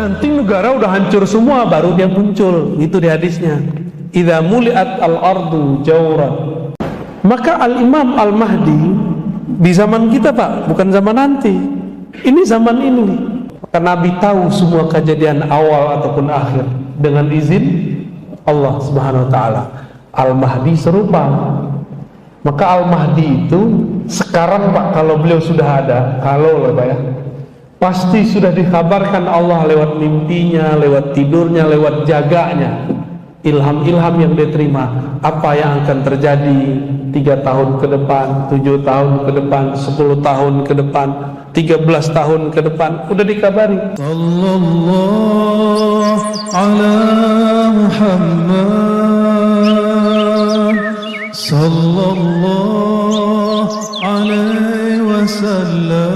nanti negara udah hancur semua baru dia muncul. Itu di hadisnya. Idza muliat al-ardu jawran. Maka al-Imam Al-Mahdi di zaman kita, Pak, bukan zaman nanti. Ini zaman ini nih. Maka Nabi tahu semua kejadian awal ataupun akhir dengan izin Allah Subhanahu wa taala. Al-Mahdi serupa. Maka Al-Mahdi itu sekarang, Pak, kalau beliau sudah ada, kalau lah Pak ya, pasti sudah dikabarkan Allah lewat mimpinya, lewat tidurnya, lewat jaganya, ilham-ilham yang dia terima, apa yang akan terjadi 3 tahun ke depan, 7 tahun ke depan, 10 tahun ke depan, 13 tahun ke depan, udah dikabari. Sallallahu ala Muhammad sallallahu alaihi wasallam.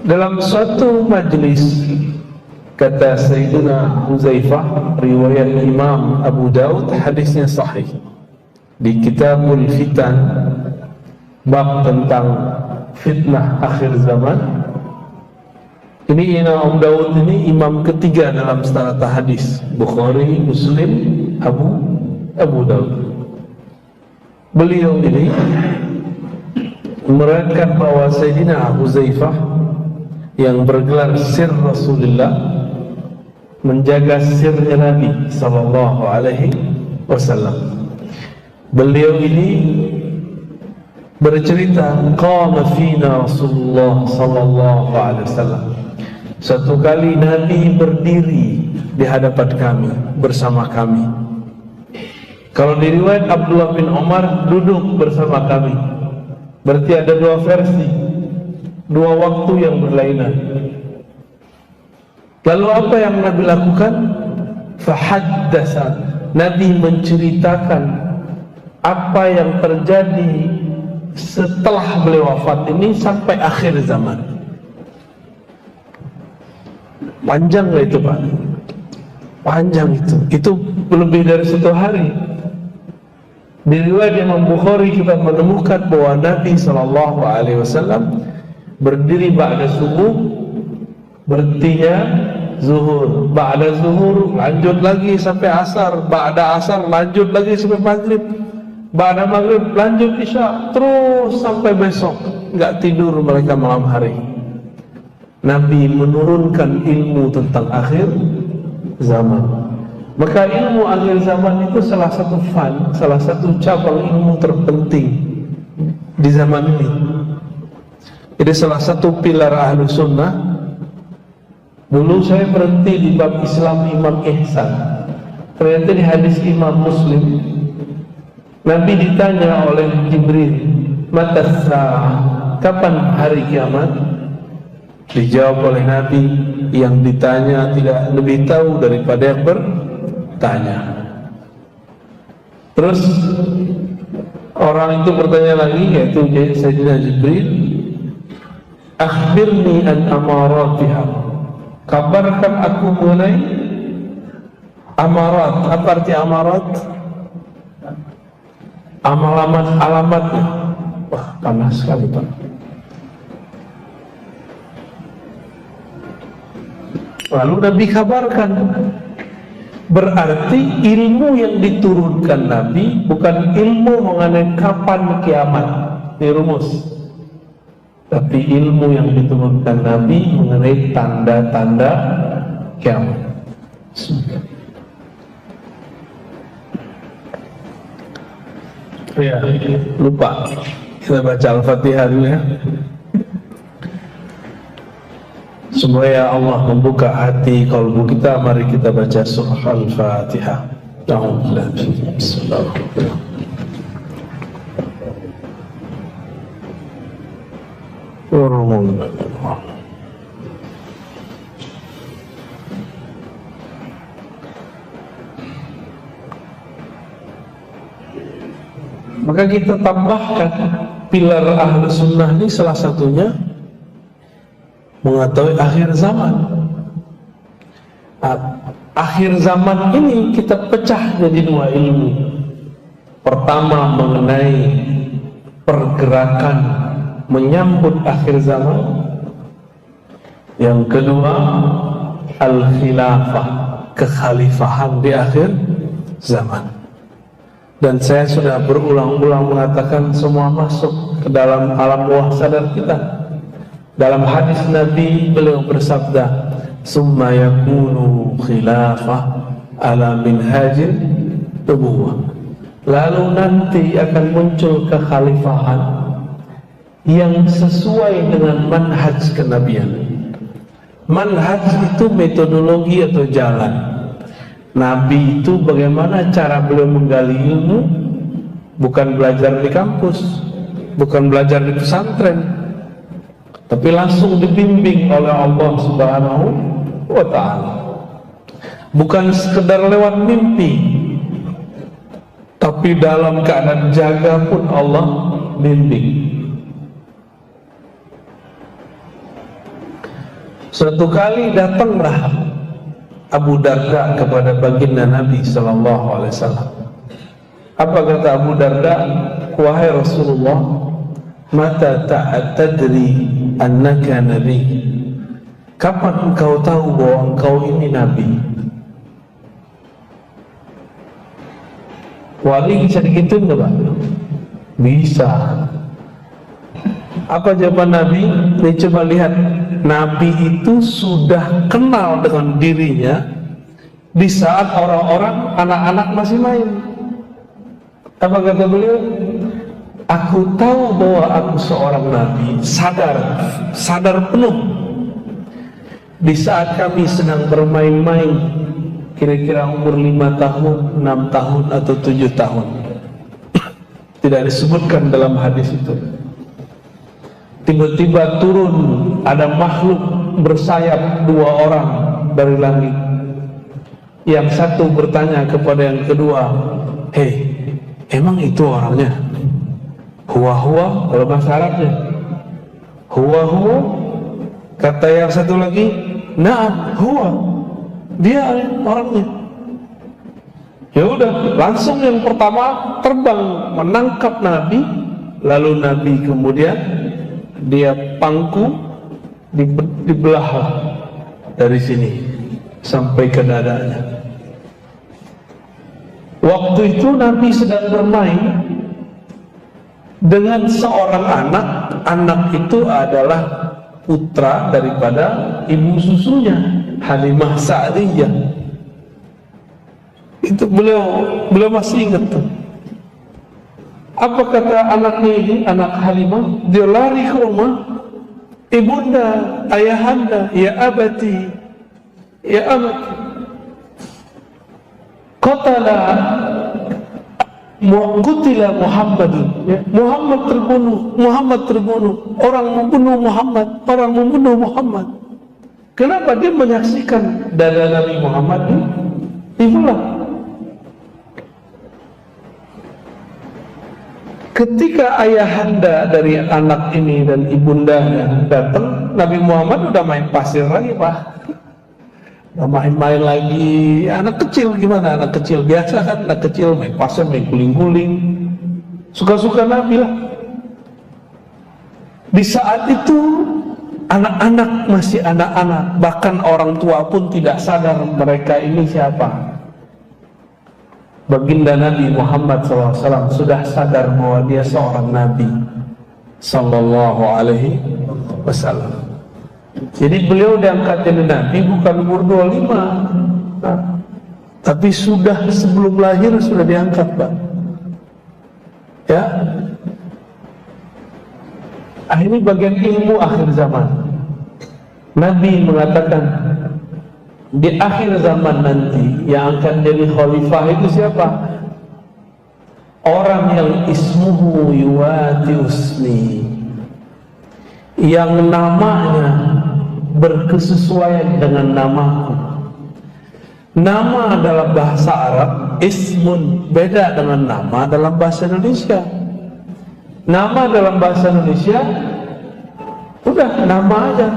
Dalam suatu majlis, kata Sayyidina Huzaifah, riwayat Imam Abu Daud, hadisnya sahih, di Kitabul Fitan, bab tentang fitnah akhir zaman. Ini Imam Abu Daud ini imam ketiga dalam strata hadis, Bukhari, Muslim, Abu Daud. Beliau ini meriwayatkan bahwa Sayyidina Huzaifah yang bergelar sir Rasulullah, menjaga sirnya Nabi sallallahu alaihi wasallam. Beliau ini bercerita, qama fina Rasulullah sallallahu alaihi wasallam. Satu kali Nabi berdiri di hadapan kami, bersama kami. Kalau di riwayat Abdullah bin Umar, duduk bersama kami. Berarti ada dua versi, dua waktu yang berlainan. Lalu apa yang Nabi lakukan? Fahaddasa, Nabi menceritakan apa yang terjadi setelah beliau wafat ini sampai akhir zaman. Panjang lah itu, Pak. Panjang itu lebih dari 1 hari. Di riwayat Imam Bukhari kita menemukan bahwa Nabi sallallahu alaihi wasallam berdiri ba'da subuh, berhentinya zuhur, ba'da zuhur lanjut lagi sampai asar, ba'da asar lanjut lagi sampai maghrib, ba'da maghrib lanjut isya, terus sampai besok. Enggak tidur mereka malam hari. Nabi menurunkan ilmu tentang akhir zaman. Maka ilmu akhir zaman itu salah satu salah satu cabang ilmu terpenting di zaman ini. Jadi salah satu pilar ahlu sunnah. Dulu saya berhenti di bab Islam Imam Ihsan, ternyata di hadis Imam Muslim Nabi ditanya oleh Jibril, mata sa'ah, kapan hari kiamat? Dijawab oleh Nabi, yang ditanya tidak lebih tahu daripada yang bertanya. Terus orang itu bertanya lagi, yaitu Sayyidina Jibril, akhbirni an amaratiha, kabarkan aku mengenai amarat. Apa arti amarat? Alamatnya. Wah, panas sekali, Pak. Lalu Nabi kabarkan. Berarti ilmu yang diturunkan Nabi bukan ilmu mengenai kapan kiamat, ini rumus. Tapi ilmu yang diturunkan Nabi mengenai tanda-tanda kiamat. Ya, lupa. Kita baca Al-Fatihah dulu ya. Semoga Allah membuka hati kalbu kita. Mari kita baca surah Al-Fatihah. Bismillahirrahmanirrahim. Maka kita tambahkan pilar ahlu sunnah ini, salah satunya mengetahui akhir zaman. Akhir zaman ini kita pecah jadi 2 ilmu. Pertama mengenai pergerakan menyambut akhir zaman. Yang kedua, al-khilafah, kekhalifahan di akhir zaman. Dan saya sudah berulang-ulang mengatakan semua masuk ke dalam alam bawah sadar kita. Dalam hadis Nabi, beliau bersabda, summa yakunu khilafah ala minhajil nubuwah. Lalu nanti akan muncul kekhalifahan yang sesuai dengan manhaj kenabian. Manhaj itu metodologi atau jalan. Nabi itu bagaimana cara beliau menggali ilmu, bukan belajar di kampus, bukan belajar di pesantren, tapi langsung dibimbing oleh Allah Subhanahu wa ta'ala. Bukan sekedar lewat mimpi, tapi dalam keadaan jaga pun Allah bimbing. Suatu kali datanglah Abu Darda kepada baginda Nabi SAW. Apa kata Abu Darda? Wahai Rasulullah, mata tadri annaka nabi? Kapan engkau tahu bahwa engkau ini nabi? Wali bisa digituin nggak Pak? Bisa. Apa jawaban Nabi? Nih coba lihat, Nabi itu sudah kenal dengan dirinya di saat orang-orang, anak-anak masih main. Apa kata beliau? Aku tahu bahwa aku seorang Nabi, sadar penuh di saat kami sedang bermain-main, kira-kira umur 5 tahun, 6 tahun atau 7 tahun. Tidak disebutkan dalam hadis itu. Tiba-tiba turun ada makhluk bersayap 2 orang dari langit. Yang satu bertanya kepada yang kedua, hei, emang itu orangnya? Huwa-huwa, kalau bahasa Arabnya huwa-huwa. Kata yang satu lagi, na'am, huwa, dia orangnya. Ya udah, langsung yang pertama terbang menangkap Nabi. Lalu Nabi kemudian dia pangku, dibelah dari sini sampai ke dadanya. Waktu itu Nabi sedang bermain dengan seorang anak. Anak itu adalah putra daripada ibu susunya, Halimah Sa'diyah. Itu beliau masih ingat tuh. Apa kata anaknya ini, anak Halimah? Dia lari ke rumah. Ibunda, ayahanda, ya abati, ya amati, qutila Muhammadun, ya, Muhammad terbunuh, orang membunuh Muhammad. Kenapa? Dia menyaksikan dada Nabi Muhammad dibelah. Ketika ayahanda dari anak ini dan ibundanya datang, Nabi Muhammad udah main pasir lagi Pak. Udah main-main lagi. Anak kecil gimana? Anak kecil biasa kan, anak kecil main pasir, main guling-guling. Suka-suka Nabi lah. Di saat itu anak-anak masih anak-anak, bahkan orang tua pun tidak sadar mereka ini siapa. Baginda Nabi Muhammad SAW sudah sadar bahwa dia seorang Nabi Sallallahu Alaihi Wasallam. Jadi beliau diangkat jadi Nabi bukan umur 25, tapi sudah sebelum lahir sudah diangkat Pak. Ya. Ini bagian ilmu akhir zaman. Nabi mengatakan, di akhir zaman nanti yang akan jadi khalifah itu siapa? Orang yang ismuhu yuwati usni, yang namanya berkesesuaian dengan namaku. Nama dalam bahasa Arab, ismun, beda dengan nama dalam bahasa Indonesia. Nama dalam bahasa Indonesia udah nama aja,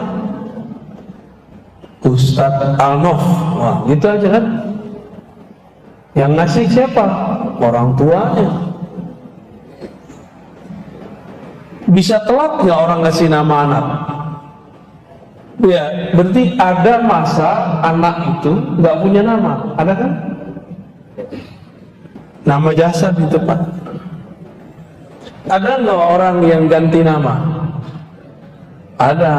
Ustadz Alnof, wah gitu aja kan. Yang ngasih siapa? Orang tuanya. Bisa telat nggak orang ngasih nama anak? Ya, berarti ada masa anak itu nggak punya nama, ada kan? Nama jasad itu Pak. Ada nggak orang yang ganti nama? Ada.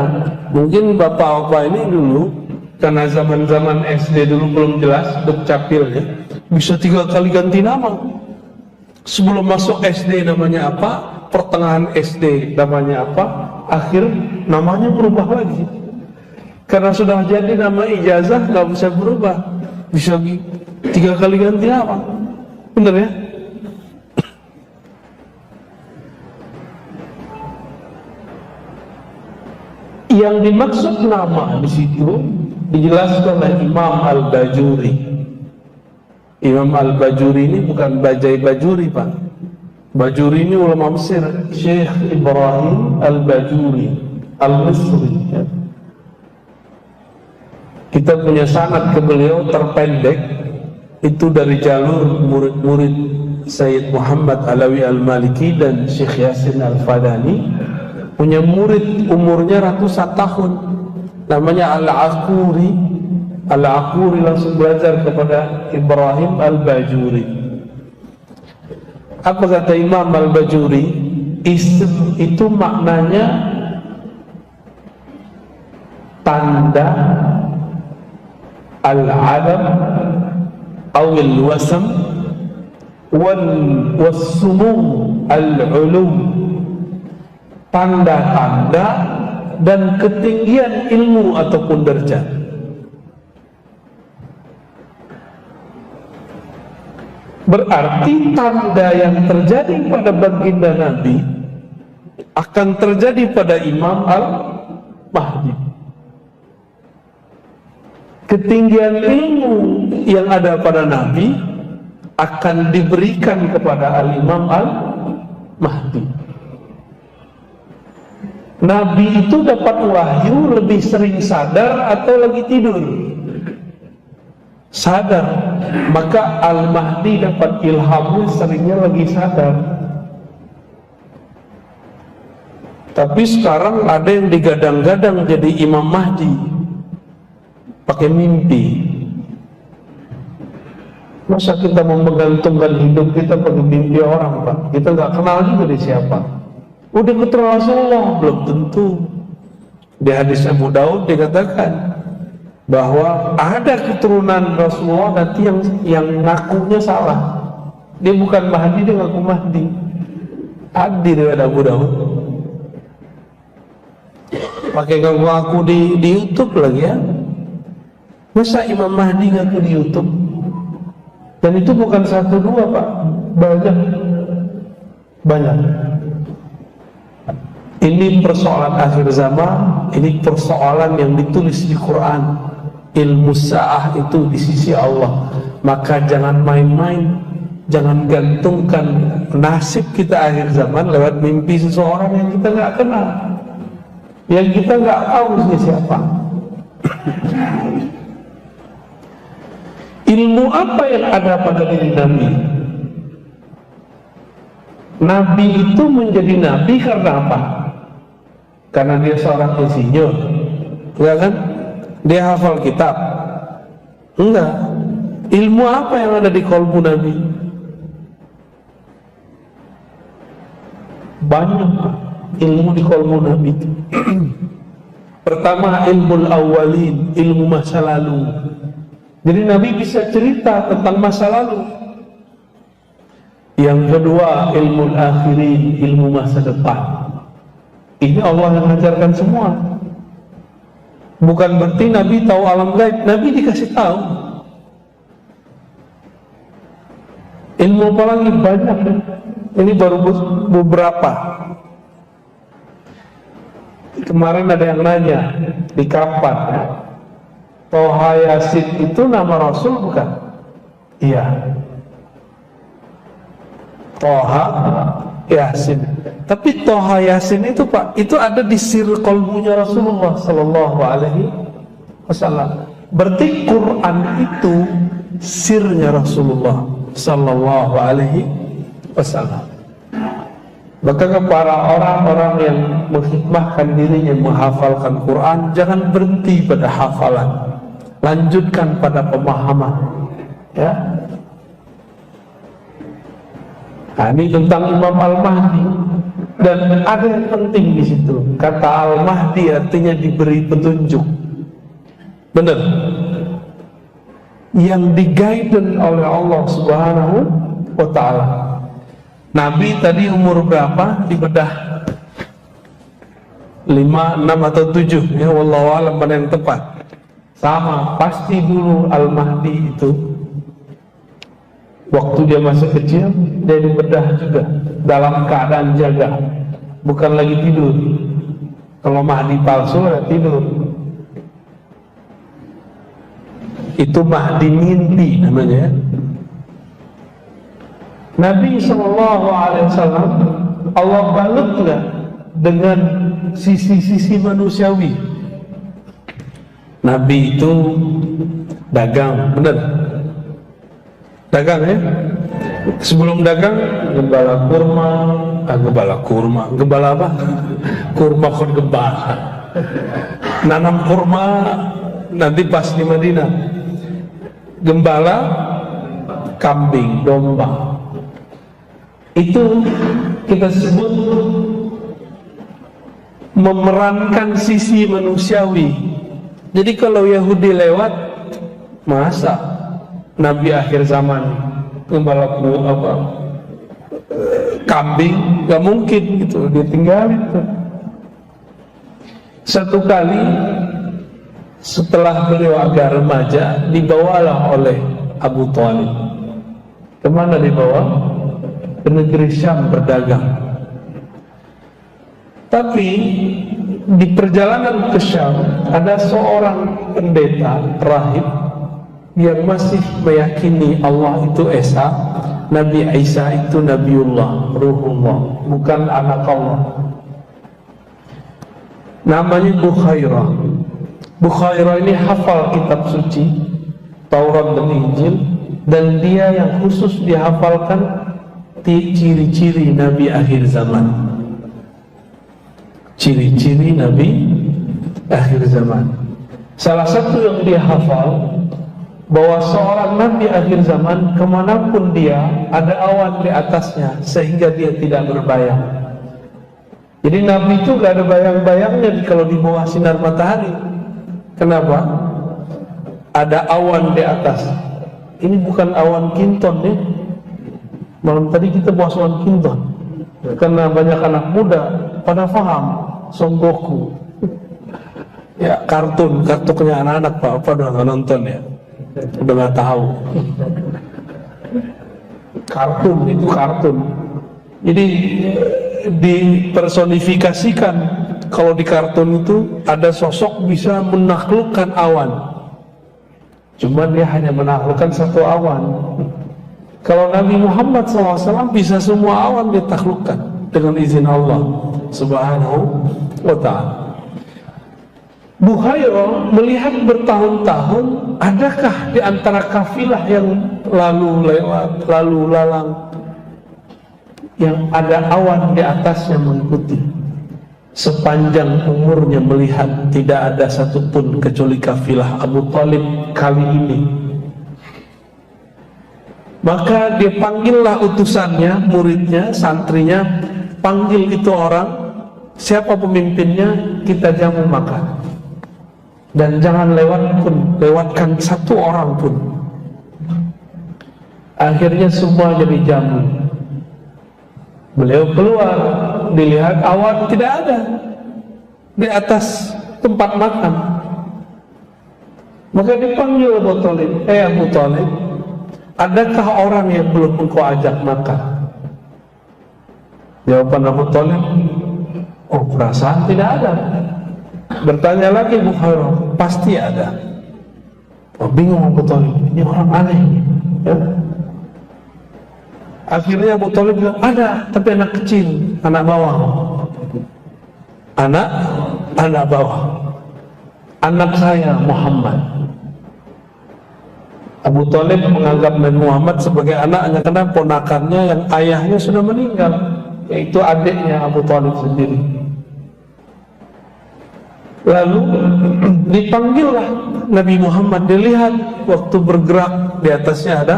Mungkin bapak-bapak ini dulu, karena zaman-zaman SD dulu belum jelas dukcapilnya, bisa 3 kali ganti nama. Sebelum masuk SD namanya apa, pertengahan SD namanya apa, akhir namanya berubah lagi. Karena sudah jadi nama ijazah nggak bisa berubah, bisa 3 kali ganti nama. Bener ya? Yang dimaksud nama di situ dijelaskan oleh Imam Al-Bajuri. Imam Al-Bajuri ini bukan Bajai Bajuri Pak. Bajuri ini ulama Mesir, Syekh Ibrahim Al-Bajuri Al-Misri ya. Kita punya sanad ke beliau terpendek itu dari jalur murid-murid Sayyid Muhammad Alawi Al-Maliki dan Syekh Yasin Al-Fadani. Punya murid umurnya ratusan tahun, namanya Al-Aquri. Al-Aquri langsung belajar kepada Ibrahim Al-Bajuri. Apa kata Imam Al-Bajuri? Ism itu maknanya tanda al-alam awil wasam wal-sumum al-ulum, tanda-tanda dan ketinggian ilmu ataupun derajat. Berarti tanda yang terjadi pada baginda Nabi akan terjadi pada Imam Al-Mahdi. Ketinggian ilmu yang ada pada Nabi akan diberikan kepada Al-Imam Al-Mahdi. Nabi itu dapat wahyu lebih sering sadar atau lagi tidur? Sadar. Maka Al-Mahdi dapat ilhamnya seringnya lagi sadar. Tapi sekarang ada yang digadang-gadang jadi Imam Mahdi pakai mimpi. Masa kita mau menggantungkan hidup kita pakai mimpi orang Pak? Kita nggak kenal juga dia siapa. Udah ketemu Rasulullah? Belum tentu. Di hadis Abu Daud dikatakan bahwa ada keturunan Rasulullah nanti yang ngakunya salah. Dia bukan Mahdi, dia ngaku Mahdi. Adi dari Abu Daud. Pakai ngaku di YouTube lagi ya. Masa Imam Mahdi ngaku di YouTube? Dan itu bukan 1 2 Pak, banyak. Ini persoalan akhir zaman, ini persoalan yang ditulis di Quran. Ilmu sa'ah itu di sisi Allah. Maka jangan main-main, jangan gantungkan nasib kita akhir zaman lewat mimpi seseorang yang kita nggak kenal, yang kita nggak tahu dia siapa. Ilmu apa yang ada pada diri Nabi? Nabi itu menjadi Nabi karena apa? Karena dia seorang insinyur, enggak kan? Dia hafal kitab? Enggak. Ilmu apa yang ada di kolbu Nabi? Banyak ilmu di kolbu Nabi. Pertama, ilmu awalin, ilmu masa lalu. Jadi Nabi bisa cerita tentang masa lalu. Yang kedua, ilmu akhirin, ilmu masa depan. Ini Allah yang mengajarkan semua. Bukan berarti Nabi tahu alam gaib. Nabi dikasih tahu. Ilmu apa lagi? Banyak. Ini baru beberapa. Kemarin ada yang nanya di kapan Toha Yasin itu nama Rasul bukan? Iya, Toha Yasin. Tapi Toha Yasin itu Pak, itu ada di sir kolbunya Rasulullah Sallallahu Alaihi Wasallam. Berarti Quran itu sirnya Rasulullah Sallallahu Alaihi Wasallam. Maka kepada orang-orang yang menghikmahkan dirinya menghafalkan Quran, jangan berhenti pada hafalan, lanjutkan pada pemahaman. Ya. Nah, ini tentang Imam Al-Mahdi, dan ada yang penting di situ. Kata Al-Mahdi artinya diberi petunjuk. Benar. Yang diguidance oleh Allah Subhanahu wa Ta'ala. Nabi tadi umur berapa? Dibedah 5, 6 atau 7 ya, wallahu a'lam mana yang tepat. Sama, pasti dulu Al-Mahdi itu waktu dia masih kecil, dia dibedah juga dalam keadaan jaga, bukan lagi tidur. Kalau Mahdi palsu ya tidur. Itu Mahdi mimpi namanya. Nabi SAW Allah balutlah dengan sisi-sisi manusiawi. Nabi itu dagang, benar? Dagang ya? Sebelum dagang gembala kurma, gembala apa? Kurma kon gembala. Nanam kurma nanti pas di Madinah. Gembala kambing, domba. Itu kita sebut memerankan sisi manusiawi. Jadi kalau Yahudi lewat, masa Nabi akhir zaman gembala kambing, gak mungkin gitu, dia tinggalin tuh. Satu kali setelah beliau agak remaja, dibawalah oleh Abu Thalib. Kemana dibawa? Ke negeri Syam berdagang. Tapi di perjalanan ke Syam ada seorang pendeta rahib yang masih meyakini Allah itu Esa, Nabi Isa itu Nabiullah, Ruhullah, bukan anak Allah. Namanya Bukhairah. Bukhairah ini hafal kitab suci Taurat dan Injil, dan dia yang khusus dihafalkan ciri-ciri Nabi akhir zaman. Ciri-ciri Nabi akhir zaman. Salah satu yang dia hafal, bahwa seorang Nabi akhir zaman kemanapun dia ada awan di atasnya sehingga dia tidak berbayang. Jadi Nabi itu gak ada bayang-bayangnya kalau di bawah sinar matahari. Kenapa? Ada awan di atas. Ini bukan awan kinton ya. Malam tadi kita bahas awan kinton, karena banyak anak muda pada paham Son Goku. Ya kartunnya anak-anak Pak, apa udah nggak nonton ya, udah nggak tahu. Kartun itu kartun. Jadi dipersonifikasikan kalau di kartun itu ada sosok bisa menaklukkan awan. Cuman dia hanya menaklukkan satu awan. Kalau Nabi Muhammad SAW bisa semua awan ditaklukkan dengan izin Allah Subhanahu wa Ta'ala. Bukhairah melihat bertahun-tahun, adakah di antara kafilah yang lalu lewat, lalu lalang, yang ada awan di atasnya mengikuti. Sepanjang umurnya melihat tidak ada satupun kecuali kafilah Abu Thalib kali ini. Maka dia panggillah utusannya, muridnya, santrinya, panggil itu orang, siapa pemimpinnya, kita jamu makan. Dan jangan lewatkan satu orang pun. Akhirnya semua jadi jamu. Beliau keluar, dilihat awan tidak ada di atas tempat makan. Maka dipanggil Abu Thalib, Abu Thalib, adakah orang yang belum engkau ajak makan? Jawaban Abu Thalib, oh perasaan tidak ada. Bertanya lagi Bukhairah, pasti ada. Oh bingung Abu Thalib, ini orang aneh ya. Akhirnya Abu Thalib bilang, ada, tapi anak kecil, anak bawah. Anak bawah. Anak saya Muhammad. Abu Thalib menganggap Nabi Muhammad sebagai anaknya karena ponakannya yang ayahnya sudah meninggal. yaitu adiknya Abu Thalib sendiri. Lalu dipanggillah Nabi Muhammad, dilihat waktu bergerak di atasnya ada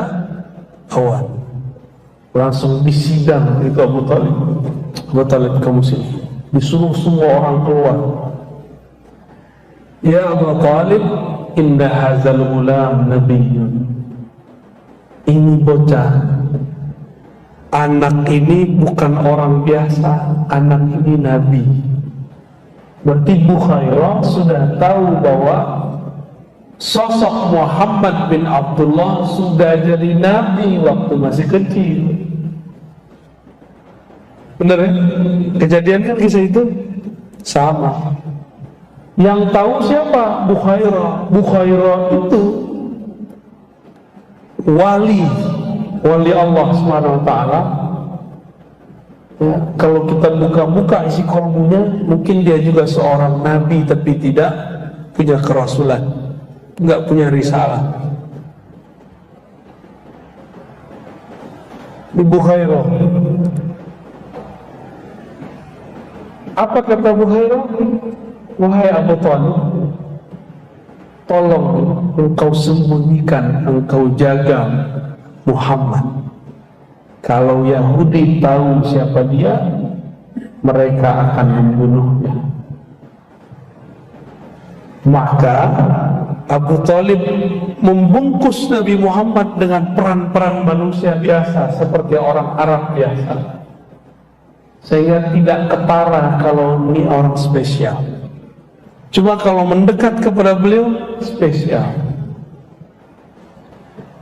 awan. Langsung disidang itu Abu Thalib. Abu Thalib, kamu sini. Disuruh semua orang keluar. Ya Abu Thalib, inna hazal gulam nabiyyun. Ini bocah, anak ini bukan orang biasa, anak ini nabi. Berarti Bukhairah sudah tahu bahwa sosok Muhammad bin Abdullah sudah jadi nabi waktu masih kecil. Benar ya? Kejadian kan kisah itu sama. Yang tahu siapa? Bukhairah. Bukhairah itu wali Allah Subhanahu wa taala. Ya, kalau kita buka-buka isi kolbunya, mungkin dia juga seorang nabi tapi tidak punya kerasulan, nggak punya risalah. Di Bukhairah. Apa kata Bukhairah? Wahai Abu Thalib, tolong engkau sembunyikan, engkau jaga Muhammad. Kalau Yahudi tahu siapa dia, mereka akan membunuhnya. Maka Abu Thalib membungkus Nabi Muhammad dengan peran-peran manusia biasa, seperti orang Arab biasa, sehingga tidak ketara kalau ini orang spesial. Cuma kalau mendekat kepada beliau, spesial.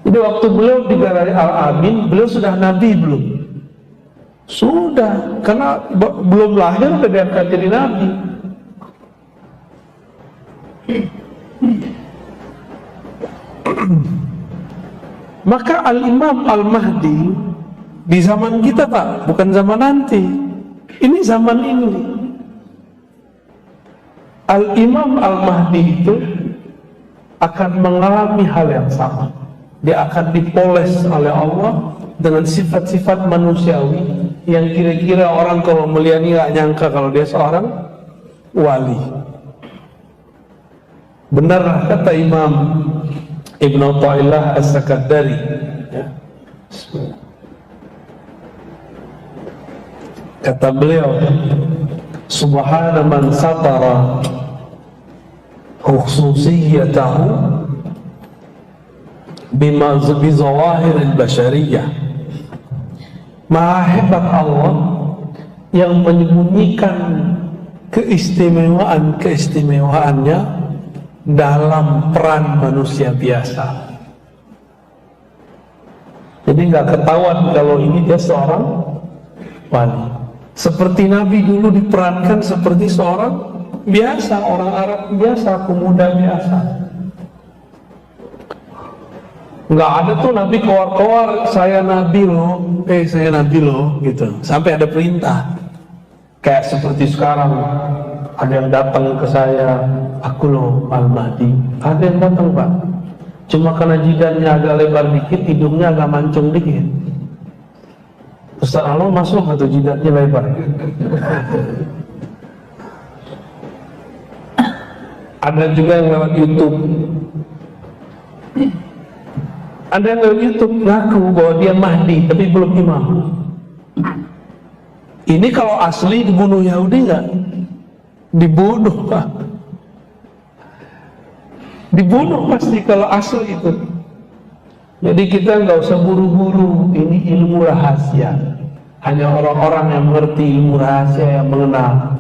Jadi waktu beliau digelar Al-Amin, beliau sudah nabi belum? Sudah, karena belum lahir sudah diangkat jadi nabi. Maka Al-Imam Al-Mahdi di zaman kita, Pak, bukan zaman nanti. Ini zaman ini. Al-Imam Al-Mahdi itu akan mengalami hal yang sama. Dia akan dipoles oleh Allah dengan sifat-sifat manusiawi yang kira-kira orang kalau melihat ini gak nyangka kalau dia seorang wali. Benarlah kata Imam Ibn Athaillah As-Sakandari, ya. Kata beliau, subhana man satara khususiyatahu bima bizawahir al-bashariyah. Maha hebat Allah yang menyembunyikan keistimewaan-keistimewaannya dalam peran manusia biasa. Jadi nggak ketahuan kalau ini dia seorang wali. Seperti Nabi dulu diperankan seperti seorang biasa, orang Arab biasa, pemuda biasa. Nggak ada tuh Nabi keluar-keluar, saya Nabi loh, saya Nabi loh, gitu. Sampai ada perintah. Kayak seperti sekarang, ada yang datang ke saya, aku loh Al-Mahdi. Ada yang datang, Pak. Cuma karena jidatnya agak lebar dikit, hidungnya agak mancung dikit. Ustaz Allah masuk atau jidatnya lebar? Ada juga yang lewat YouTube. Ada yang lewat YouTube ngaku bahwa dia Mahdi tapi belum imam. Ini kalau asli dibunuh Yahudi nggak? Dibunuh, Pak. Dibunuh pasti kalau asli itu. Jadi kita nggak usah buru-buru. Ini ilmu rahasia. Hanya orang-orang yang mengerti ilmu rahasia yang mengenal.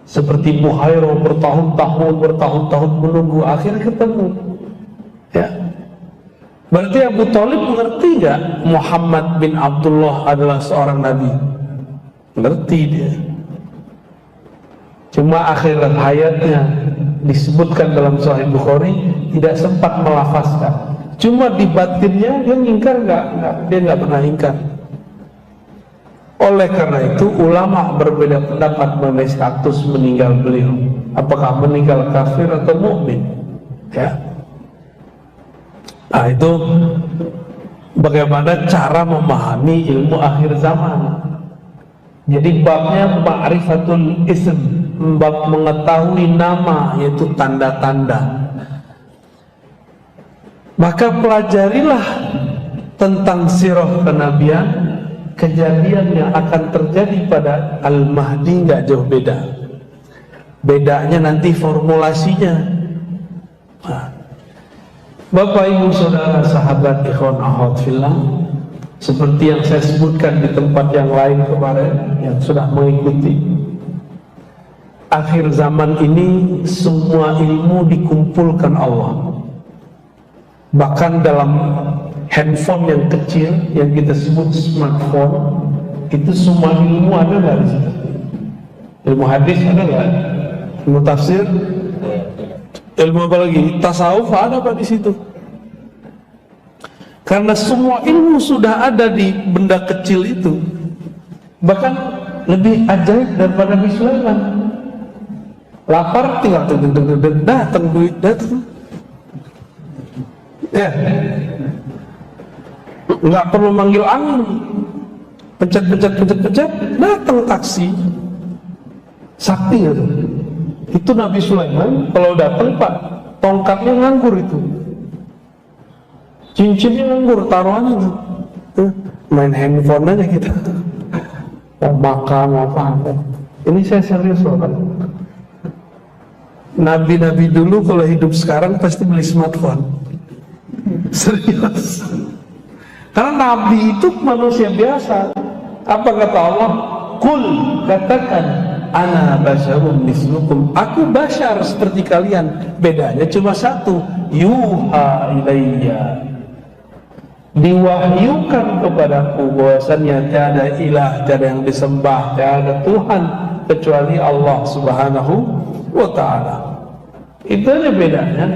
Seperti Bukhairah bertahun-tahun menunggu, akhirnya ketemu. Ya. Berarti Abu Thalib mengerti nggak Muhammad bin Abdullah adalah seorang nabi? Ngerti dia. Cuma akhir hayatnya disebutkan dalam Sahih Bukhari tidak sempat melafazkan. Cuma di batinnya dia ingkar dia nggak pernah ingkar. Oleh karena itu ulama berbeda pendapat mengenai status meninggal beliau. Apakah meninggal kafir atau mukmin? Ya. Nah itu bagaimana cara memahami ilmu akhir zaman. Jadi babnya ma'rifatul ism, bab mengetahui nama, yaitu tanda-tanda. Maka pelajarilah tentang sirah kenabian, kejadian yang akan terjadi pada Al-Mahdi nggak jauh beda. Bedanya nanti formulasinya. Nah, Bapak Ibu Saudara sahabat ikhwan akhwat fillah, seperti yang saya sebutkan di tempat yang lain kemarin yang sudah mengikuti, akhir zaman ini semua ilmu dikumpulkan Allah. Bahkan dalam handphone yang kecil yang kita sebut smartphone, itu semua ilmu ada nggak di situ? Ilmu hadis ada nggak? Ilmu tafsir? Ilmu apa lagi? Tasawuf ada apa di situ? Karena semua ilmu sudah ada di benda kecil itu. Bahkan lebih ajaib daripada Nabi Sulaiman. Lapar tinggal datang duit datang. Ya, nggak perlu manggil angin, pencet datang taksi. Sakti itu. Itu Nabi Sulaiman kalau datang Pak, tongkatnya nganggur itu. Cincinnya nganggur, taruhannya tuh. Main handphone aja kita. Mau makan, mau apa. Ini saya serius loh kan. Nabi-nabi dulu kalau hidup sekarang pasti beli smartphone. Serius. Karena Nabi itu manusia biasa. Apa kata Allah? Qul, katakan, ana basyarum mislukum. Aku basyar seperti kalian. Bedanya cuma satu. Yuha ilayya. Diwahyukan kepadaku bahwasannya tiada ilah, tiada yang disembah, tiada Tuhan kecuali Allah Subhanahu wa ta'ala. Itu aja bedanya.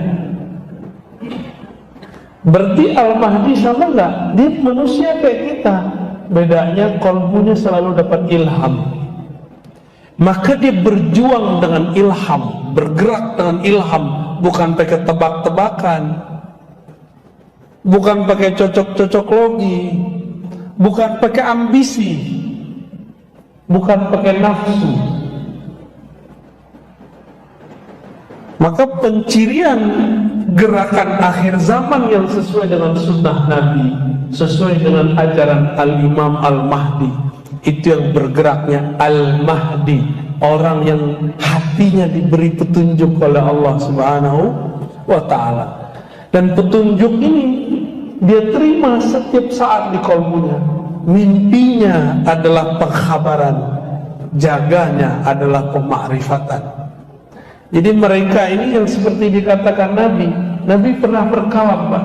Berarti Al-Mahdi sama enggak? Dia manusia kayak kita. Bedanya kolbunya selalu dapat ilham. Maka dia berjuang dengan ilham, bergerak dengan ilham, bukan pakai tebak-tebakan, bukan pakai cocok-cocok logi, bukan pakai ambisi, bukan pakai nafsu. Maka pencirian gerakan akhir zaman yang sesuai dengan sunnah Nabi, sesuai dengan ajaran Al-Imam Al-Mahdi, itu yang bergeraknya Al-Mahdi, orang yang hatinya diberi petunjuk oleh Allah Subhanahu wa ta'ala. Dan petunjuk ini dia terima setiap saat di kalbunya. Mimpinya adalah pengkhabaran, jaganya adalah pemakrifatan. Jadi mereka ini yang seperti dikatakan Nabi pernah berkalam, Pak.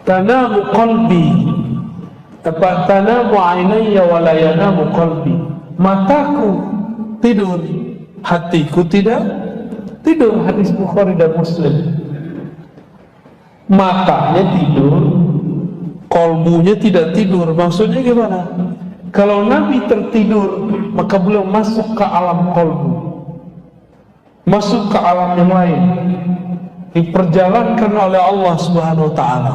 Tanamu qalbi, tanamu ainayya wa la yanamu qalbi. Mataku tidur, hatiku tidak tidur. Hadis Bukhari dan Muslim. Matanya tidur, kolbunya tidak tidur. Maksudnya gimana? Kalau Nabi tertidur, maka beliau masuk ke alam kolbu, masuk ke alam yang lain, diperjalankan oleh Allah Subhanahu wa ta'ala.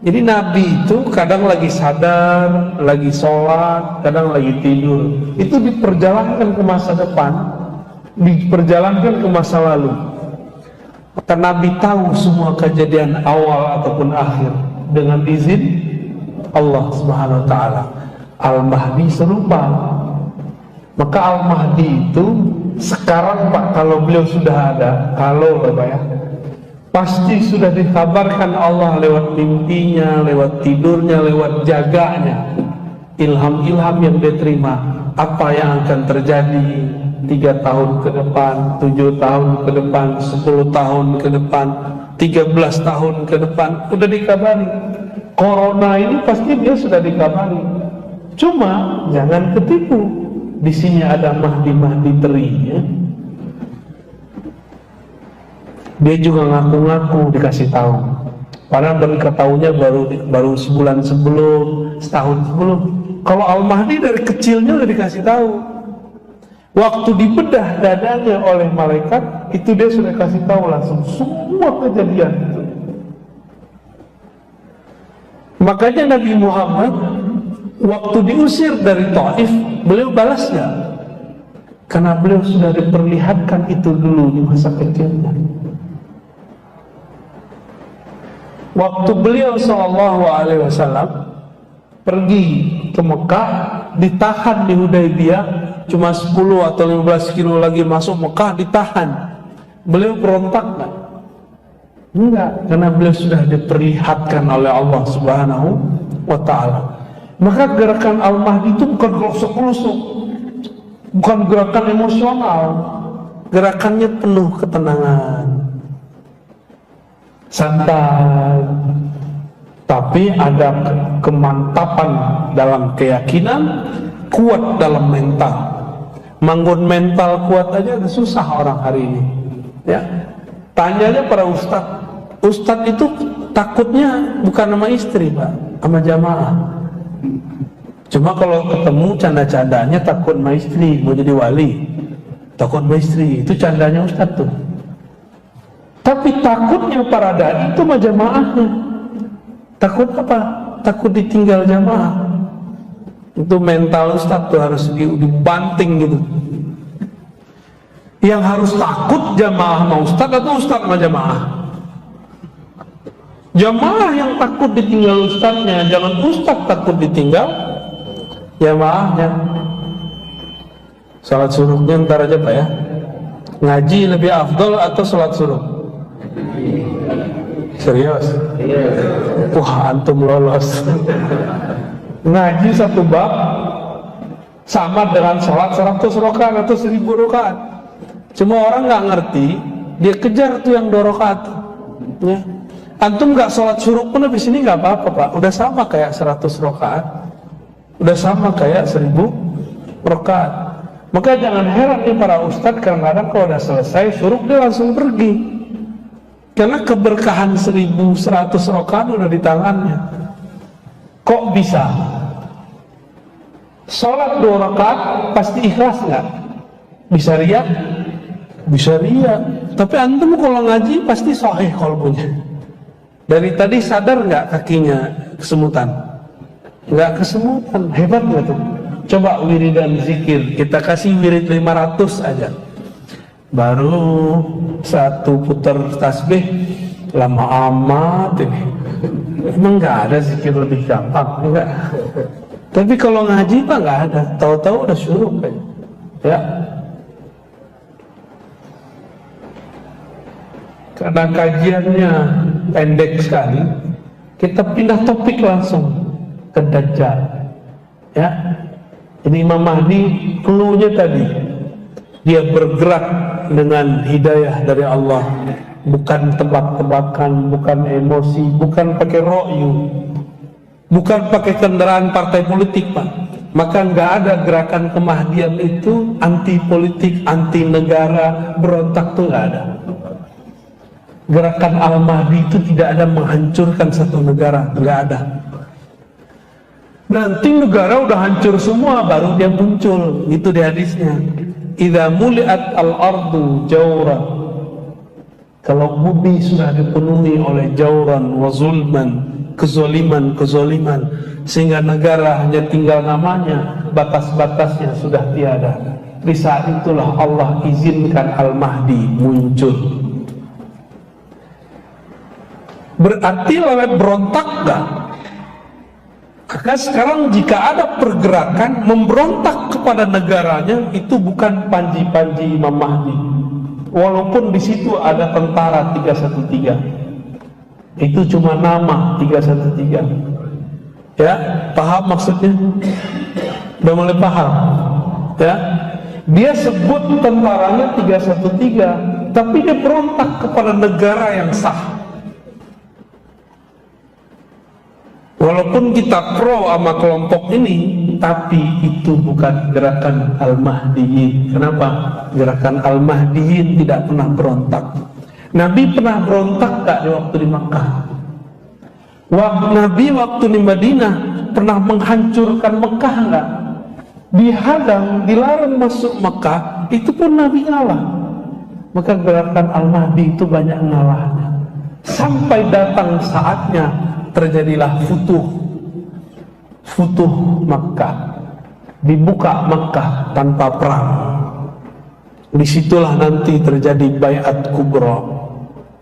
Jadi Nabi itu kadang lagi sadar, lagi sholat, kadang lagi tidur. Itu diperjalankan ke masa depan, diperjalankan ke masa lalu. Maka Nabi tahu semua kejadian awal ataupun akhir dengan izin Allah Subhanahu wa ta'ala. Al-Mahdi serupa. Maka Al-Mahdi itu sekarang Pak, kalau beliau sudah ada, kalau Bapak ya, pasti sudah dikabarkan Allah lewat mimpinya, lewat tidurnya, lewat jaganya, ilham-ilham yang dia terima, apa yang akan terjadi 3 tahun ke depan, 7 tahun ke depan, 10 tahun ke depan, 13 tahun ke depan, udah dikabari. Corona ini pasti dia sudah dikabari. Cuma jangan ketipu. Di sini ada Mahdi teri, ya. Dia juga ngaku-ngaku dikasih tahu. Padahal baru ketahunya baru sebulan sebelum, setahun sebelum. Kalau Al-Mahdi dari kecilnya udah dikasih tahu. Waktu dibedah dadanya oleh malaikat, itu dia sudah kasih tahu langsung semua kejadian itu. Makanya Nabi Muhammad waktu diusir dari Taif, beliau balasnya karena beliau sudah diperlihatkan itu dulu di masa kecilnya. Waktu beliau SAW pergi ke Mekah, ditahan di Hudaybiyah, cuma 10 atau 15 kilo lagi masuk Mekah, ditahan. Beliau berontak nggak? Enggak, karena beliau sudah diperlihatkan oleh Allah Subhanahu wa Ta'ala. Maka gerakan Al-Mahdi itu bukan gelosok-gelosok, bukan gerakan emosional, gerakannya penuh ketenangan, santai, tapi ada kemantapan dalam keyakinan, kuat dalam mental. Manggon mental kuat aja udah susah orang hari ini. Ya, tanyanya para ustadz itu takutnya bukan sama istri, Pak, sama jamaah. Cuma kalau ketemu canda-candanya takut sama istri, mau jadi wali, takut sama istri, itu candanya ustadz tuh. Tapi takutnya para dai itu sama jamaahnya. Takut apa? Takut ditinggal jamaah. Itu mental ustadz tuh harus dibanting gitu. Yang harus takut jamaah sama ustadz atau ustadz sama jamaah? Jamaah yang takut ditinggal ustadznya, jangan ustadz takut ditinggal jamaahnya. Salat suruhnya ntar aja Pak ya. Ngaji lebih afdol atau salat suruh? Serius? Wah, antum lolos. Ngaji satu bab sama dengan sholat 100 rakaat atau 1000 rakaat. Cuma orang nggak ngerti, dia kejar tuh yang 2 rakaat. Ya. Antum nggak sholat suruh pun di sini nggak apa-apa Pak. Udah sama kayak 100 rakaat, udah sama kayak 1000 rakaat. Maka jangan heran nih para ustadz, kadang-kadang kalau udah selesai suruh dia langsung pergi. Karena keberkahan 1100 rakaat udah di tangannya. Kok bisa? Sholat 2 rakaat pasti ikhlas nggak? Bisa riya? Bisa riya. Tapi antum kalau ngaji pasti sahih qalbunya. Dari tadi sadar nggak kakinya kesemutan? Nggak kesemutan, hebat nggak tuh? Coba wiridan zikir, kita kasih wirid 500 aja. Baru satu putar tasbih lama amat ini. Emang nggak ada zikir lebih gampang? Enggak. Tapi kalau ngaji Pak nggak ada, tahu-tahu udah syuruk kayak. Ya. Karena kajiannya pendek sekali, kita pindah topik langsung ke Dajjal. Ya. Ini Imam Mahdi clue-nya tadi, dia bergerak dengan hidayah dari Allah, bukan tebak-tebakan, bukan emosi, bukan pakai ro'yu, bukan pakai kendaraan partai politik Pak. Maka nggak ada gerakan kemahdian itu anti politik, anti negara, berontak tuh nggak ada. Gerakan Al-Mahdi itu tidak ada menghancurkan satu negara, nggak ada. Nanti negara udah hancur semua baru dia muncul, itu di hadisnya. Idza muliat al-ardu jawran, kalau bumi sudah dipenuhi oleh jawran wa zulman, kezoliman, sehingga negara hanya tinggal namanya, batas-batasnya sudah tiada. Di saat itulah Allah izinkan Al-Mahdi muncul. Berarti lewat berontak gak? Maka sekarang jika ada pergerakan memberontak kepada negaranya, itu bukan panji-panji Imam Mahdi. Walaupun di situ ada tentara 313, itu cuma nama 313. Ya, paham maksudnya? Udah mulai paham? Ya, dia sebut tentaranya 313, tapi dia berontak kepada negara yang sah. Walaupun kita pro sama kelompok ini, tapi itu bukan gerakan Al-Mahdiyin. Kenapa? Gerakan Al-Mahdiyin tidak pernah berontak. Nabi pernah berontak gak di waktu di Makkah? Nabi waktu di Madinah pernah menghancurkan Mekah gak? Dihadang, dilarang masuk Mekah, itu pun Nabi ngalah. Maka gerakan Al-Mahdi itu banyak ngalahnya. Sampai datang saatnya terjadilah Futuh Makkah, dibuka Makkah tanpa perang. Disitulah nanti terjadi Baiat Kubra,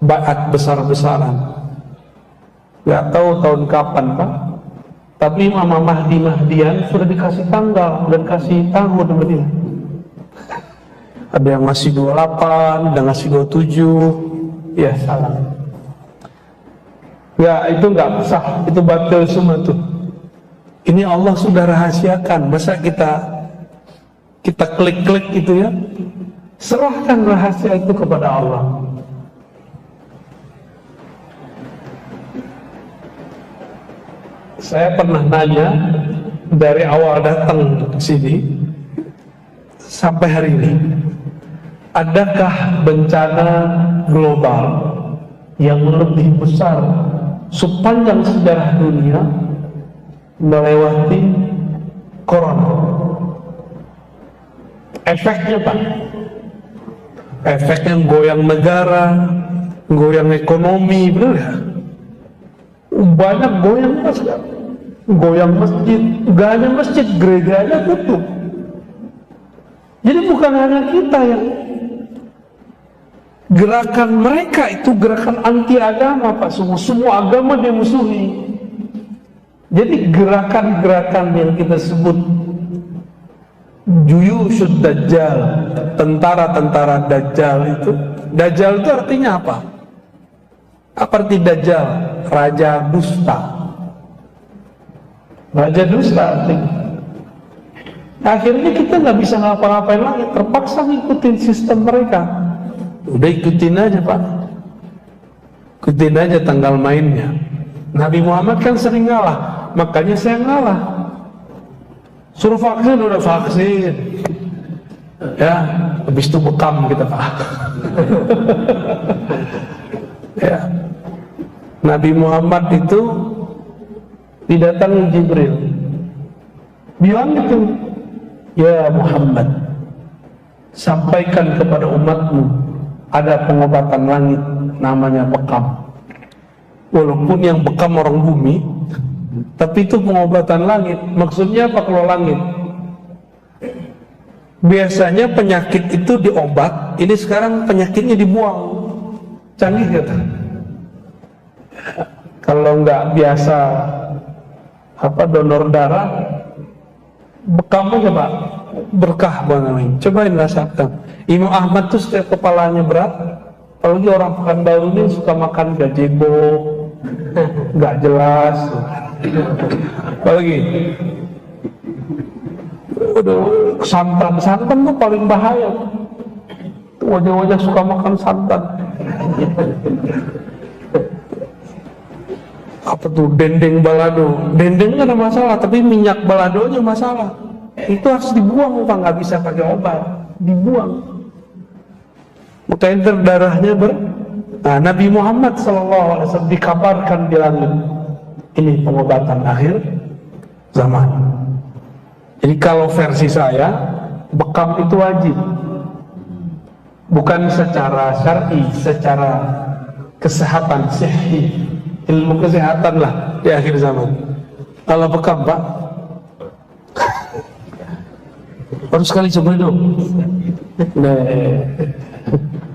baiat besar-besaran. Gak tahu tahun kapan Pak, tapi Imam Mahdian sudah dikasih tanggal dan kasih tahun sama dia. Ada yang ngasih 28, ada yang ngasih 27. Ya salah. Ya itu nggak sah, itu batil semua tuh. Ini Allah sudah rahasiakan, masa kita klik-klik gitu ya. Serahkan rahasia itu kepada Allah. Saya pernah nanya dari awal datang ke sini sampai hari ini, adakah bencana global yang lebih besar sepanjang sejarah dunia melewati corona? Efeknya Pak, efeknya goyang negara, goyang ekonomi, benar ya? Banyak goyang Mas, goyang masjid, gak hanya masjid, gerejanya tutup. Jadi bukan hanya kita yang gerakan mereka itu gerakan anti agama Pak, semua agama dia musuhi. Jadi gerakan-gerakan yang kita sebut Juyushud Dajjal, tentara-tentara Dajjal itu, Dajjal itu artinya apa? Apa arti Dajjal? Raja dusta. Raja dusta artinya. Akhirnya kita nggak bisa ngapa-ngapain lagi, terpaksa ngikutin sistem mereka. Udah ikutin aja Pak, ikutin aja tanggal mainnya. Nabi Muhammad kan sering ngalah, makanya saya ngalah. Suruh vaksin, udah vaksin. Ya, habis itu bekam kita Pak. Ya, Nabi Muhammad itu didatangi Jibril, bilang itu, ya Muhammad, sampaikan kepada umatmu ada pengobatan langit namanya bekam. Walaupun yang bekam orang bumi, tapi itu pengobatan langit. Maksudnya apa kalau langit? Biasanya penyakit itu diobat, ini sekarang penyakitnya dibuang. Canggih gitu. Kalau nggak biasa donor darah, bekam aja Pak, berkah banget. Cobain rasakan. Imam Ahmad tuh setiap kepalanya berat, apalagi orang Pekanbaru ini suka makan gazebo, nggak jelas. Apalagi udah santan tuh paling bahaya. Wajah-wajah suka makan santan. Apa tuh dendeng balado? Dendeng nggak ada masalah, tapi minyak baladonya masalah. Itu harus dibuang Pak, nggak bisa pakai obat, dibuang. Makanya darahnya Nah, Nabi Muhammad SAW dikabarkan di langit, ini pengobatan akhir zaman. Jadi kalau versi saya, bekam itu wajib. Bukan secara syar'i, secara kesehatan, sihhi, ilmu kesehatan lah di akhir zaman. Kalau bekam Pak, harus sekali coba dong. Nah,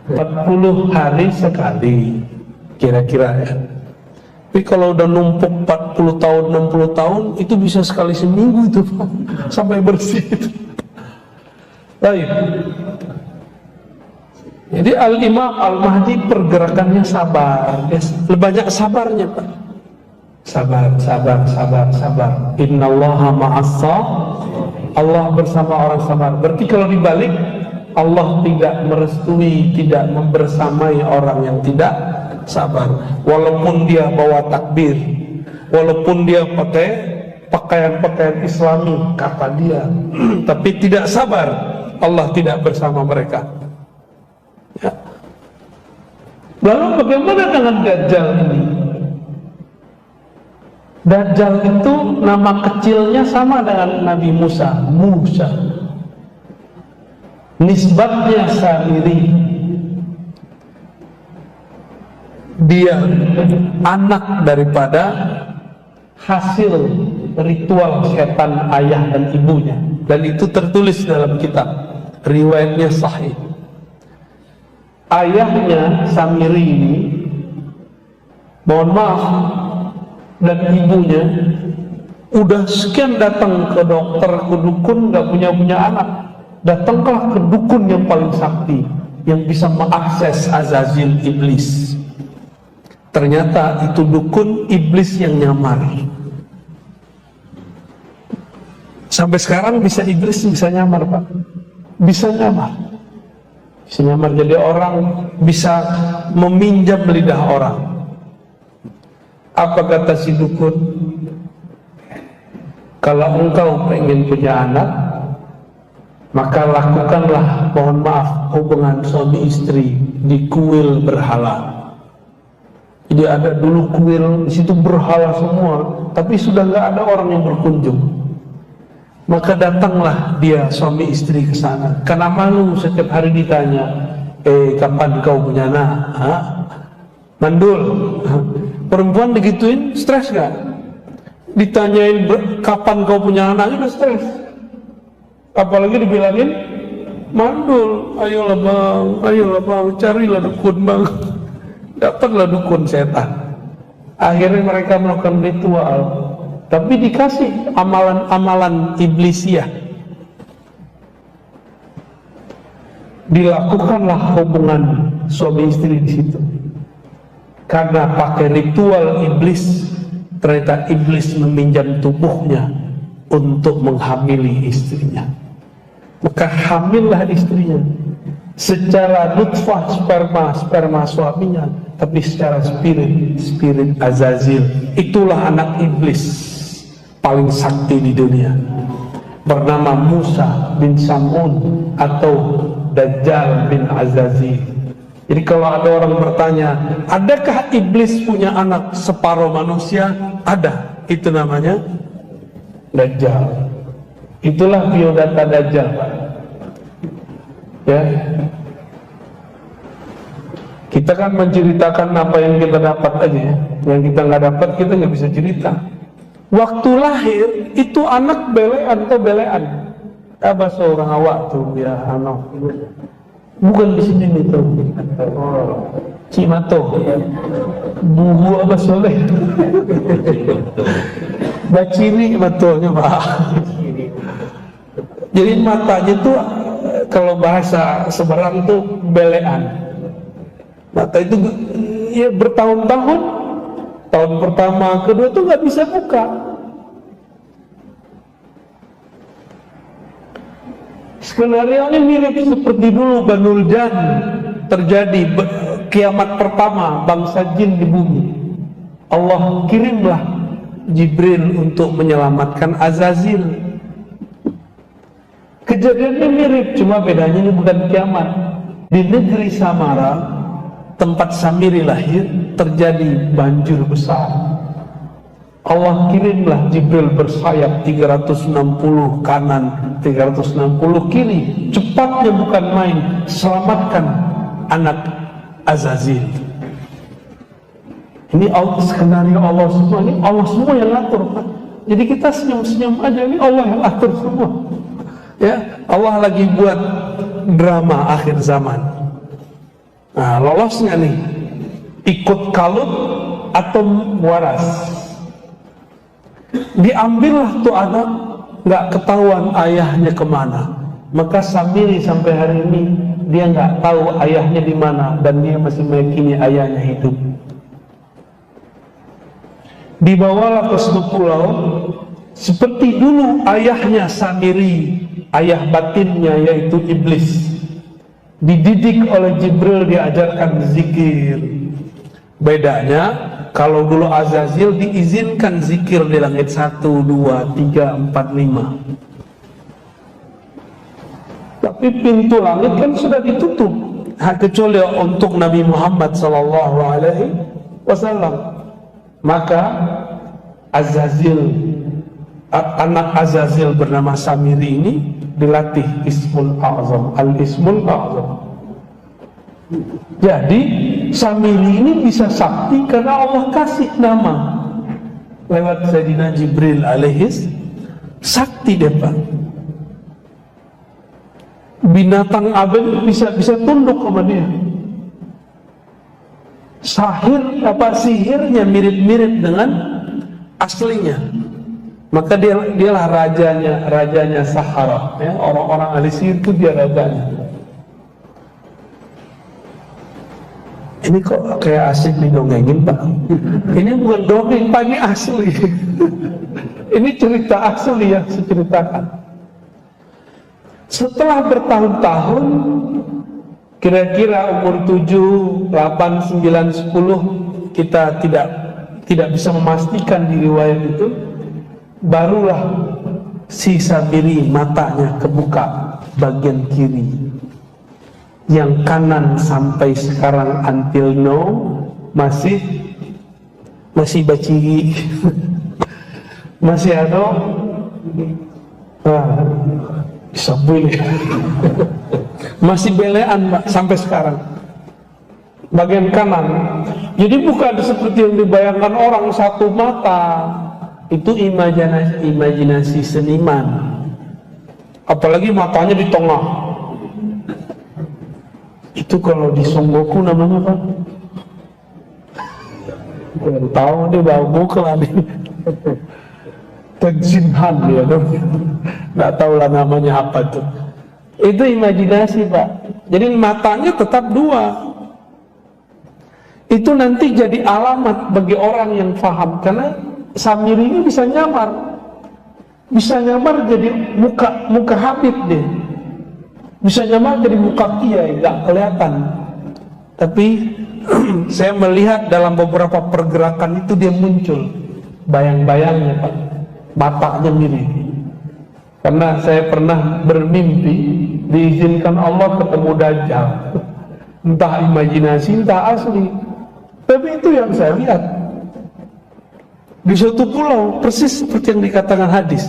40 hari sekali kira-kira ya. Tapi kalau udah numpuk 40 tahun, 60 tahun, itu bisa sekali seminggu itu Pak, sampai bersih itu. Baik. Jadi Al-Imam Al-Mahdi pergerakannya sabar, banyak sabarnya Pak. Sabar. Innallaha ma'as-sabirin. Allah bersama orang sabar. Berarti kalau dibalik, Allah tidak merestui, tidak membersamai orang yang tidak sabar. Walaupun dia bawa takbir, walaupun dia pakai pakaian-pakaian Islami, kata dia, tapi tidak sabar, Allah tidak bersama mereka. Ya. Lalu bagaimana dengan Dajjal ini? Dajjal itu nama kecilnya sama dengan Nabi Musa. Nisbatnya Samiri. dia anak daripada hasil ritual setan ayah dan ibunya, dan itu tertulis dalam kitab, riwayatnya sahih. Ayahnya Samiri ini, mohon maaf, dan ibunya udah sekian datang ke dokter, ke dukun, gak punya anak. Datanglah ke dukun yang paling sakti, yang bisa mengakses Azazil iblis. Ternyata itu dukun iblis yang nyamar. Sampai sekarang iblis bisa nyamar, Pak. Bisa nyamar. Bisa nyamar jadi orang, bisa meminjam lidah orang. Apa kata si dukun? Kalau engkau pengen punya anak, maka lakukanlah, mohon maaf, hubungan suami istri di kuil berhala. Jadi ada dulu kuil, di situ berhala semua, tapi sudah nggak ada orang yang berkunjung. Maka datanglah dia suami istri ke sana, karena malu setiap hari ditanya, kapan kau punya anak? Mandul. Perempuan digituin, stres gak? Ditanyain kapan kau punya anak, udah stres. Apalagi dibilangin mandul. Ayolah bang, carilah dukun bang. Dapatlah dukun setan. Akhirnya mereka melakukan ritual, tapi dikasih amalan-amalan iblisiah. Dilakukanlah hubungan suami istri di situ. Karena pakai ritual iblis, ternyata iblis meminjam tubuhnya untuk menghamili istrinya. Maka hamillah istrinya secara nutfah sperma suaminya, tapi secara spirit Azazil. Itulah anak iblis paling sakti di dunia, bernama Musa bin Samun atau Dajjal bin Azazil. Jadi kalau ada orang bertanya, adakah iblis punya anak separuh manusia? Ada. Itu namanya Dajjal. Itulah biodata Dajjal, Pak. Ya. Kita kan menceritakan apa yang kita dapat aja ya. Yang kita nggak dapat kita nggak bisa cerita. Waktu lahir itu anak belean atau belean. Bahasa orang awak tuh ya, bukan di sini nih tuh. Cimato. Bubu apa soleh? Baciri matonya, Pak. Jadi matanya tuh kalau bahasa Semarang tuh belean. Mata itu ya bertahun-tahun. Tahun pertama, kedua tuh nggak bisa buka. Skenario ini mirip seperti dulu Banul Jan terjadi kiamat pertama bangsa jin di bumi. Allah kirimlah Jibril untuk menyelamatkan Azazil. Kejadiannya mirip, cuma bedanya ini bukan kiamat. Di negeri Samara, tempat Samiri lahir, terjadi banjir besar. Allah kirimlah Jibril bersayap 360 kanan, 360 kiri. Cepatnya bukan main, selamatkan anak Azazil. Ini skenario Allah semua, ini Allah semua yang atur, Pak. Jadi kita senyum-senyum aja, ini Allah yang atur semua. Ya, Allah lagi buat drama akhir zaman. Nah, lolosnya nih, ikut kalut atau waras. Diambillah tuh anak, nggak ketahuan ayahnya kemana. Maka Samiri sampai hari ini dia nggak tahu ayahnya di mana, dan dia masih meyakini ayahnya hidup. Dibawalah ke suatu pulau, seperti dulu ayahnya Samiri, ayah batinnya yaitu iblis. Dididik oleh Jibril, diajarkan zikir. Bedanya, kalau dulu Azazil diizinkan zikir di langit 1, 2, 3, 4, 5. Tapi pintu langit kan sudah ditutup, kecuali untuk Nabi Muhammad SAW. Maka Azazil, anak Azazil bernama Samiri ini dilatih Ismul A'zam, Al-Ismul A'zam. Jadi Samiri ini bisa sakti karena Allah kasih nama lewat Sayyidina Jibril alaihis sakti dia Pak. Binatang aben bisa tunduk sama dia. Sihirnya mirip-mirip dengan aslinya. Maka dialah rajanya Sahara ya, orang-orang ahli sihir itu dia rajanya. Ini kok kayak asik didongengin Pak. Ini bukan dongeng Pak, ini asli. Ini cerita asli yang saya ceritakan. Setelah bertahun-tahun, kira-kira umur 7, 8, 9, 10, kita tidak bisa memastikan di riwayat itu, barulah si Samiri matanya kebuka bagian kiri. Yang kanan sampai sekarang until now masih baciri. Masih ada disambung masih belean Pak sampai sekarang bagian kanan. Jadi bukan seperti yang dibayangkan orang satu mata, itu imajinasi seniman, apalagi matanya di tengah. Itu kalau di Songgoku namanya Pak, kurang tahu dia bawa buku lah nih. Tejinhan dia dong, nggak tahu lah namanya apa tuh. Itu imajinasi Pak. Jadi matanya tetap dua. Itu nanti jadi alamat bagi orang yang paham, karena Samiri ini bisa nyamar jadi muka Habib deh, bisa nyamar jadi muka kiai, nggak kelihatan. Tapi saya melihat dalam beberapa pergerakan itu dia muncul bayang-bayangnya Pak. Matanya mirip. Karena saya pernah bermimpi diizinkan Allah ketemu Dajjal. Entah imajinasi, entah asli. Tapi itu yang saya lihat. Di suatu pulau, persis seperti yang dikatakan hadis.